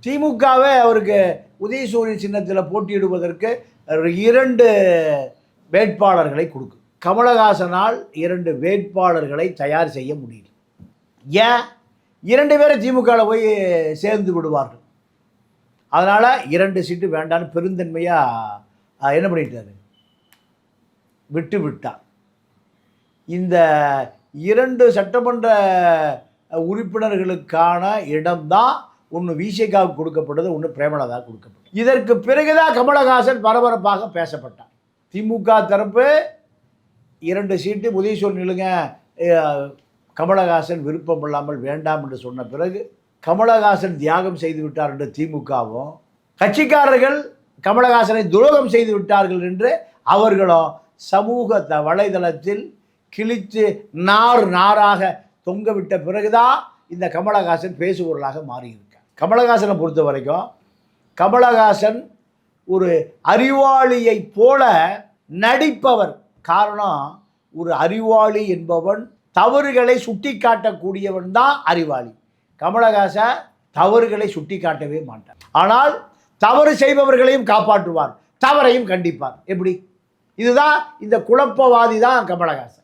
திமுகவே அவருக்கு உதயசூரியன் சின்னத்தில் போட்டியிடுவதற்கு 2 வேட்பாளர்களை கொடுக்கும். கமலஹாசனால் 2 வேட்பாளர்களை தயார் செய்ய முடியல. ஏன்? 2 பேரை திமுகவில் போய் சேர்ந்து விடுவார்கள். அதனால் 2 சீட்டு வேண்டான்னு பெருந்தன்மையாக என்ன பண்ணிட்டாரு, விட்டார். இந்த 2 சட்டமன்ற உறுப்பினர்களுக்கான இடம்தான் ஒன்று விசிகாவுக்கு கொடுக்கப்பட்டது, ஒன்று பிரேமலதாவுக்கு கொடுக்கப்பட்டது. இதற்கு பிறகுதான் கமலஹாசன் பரபரப்பாக பேசப்பட்டார். திமுக தரப்பு 2 சீட்டு உதயசூரியன் நிலுங்க, கமலஹாசன் விருப்பம் இல்லாமல் வேண்டாம் என்று சொன்ன பிறகு கமலஹாசன் தியாகம் செய்து விட்டார் என்று திமுகவும், கட்சிக்காரர்கள் கமலஹாசனை துரோகம் செய்து விட்டார்கள் என்று அவர்களும் சமூக வலைதளத்தில் கிழித்து நாராக தொங்கவிட்ட பிறகுதான் இந்த கமலஹாசன் பேசுபொருளாக மாறியிருக்கார். கமலஹாசனை பொறுத்த வரைக்கும் கமலஹாசன் ஒரு அறிவாளியை போல நடிப்பவர். காரணம், ஒரு அறிவாளி என்பவன் தவறுகளை சுட்டி காட்டக்கூடியவன் தான் அறிவாளி. கமலஹாசன் தவறுகளை சுட்டி காட்டவே மாட்டார். ஆனால் தவறு செய்பவர்களையும் காப்பாற்றுவார், தவறையும் கண்டிப்பார். எப்படி? இதுதான் இந்த குழப்பவாதி தான் கமலஹாசன்.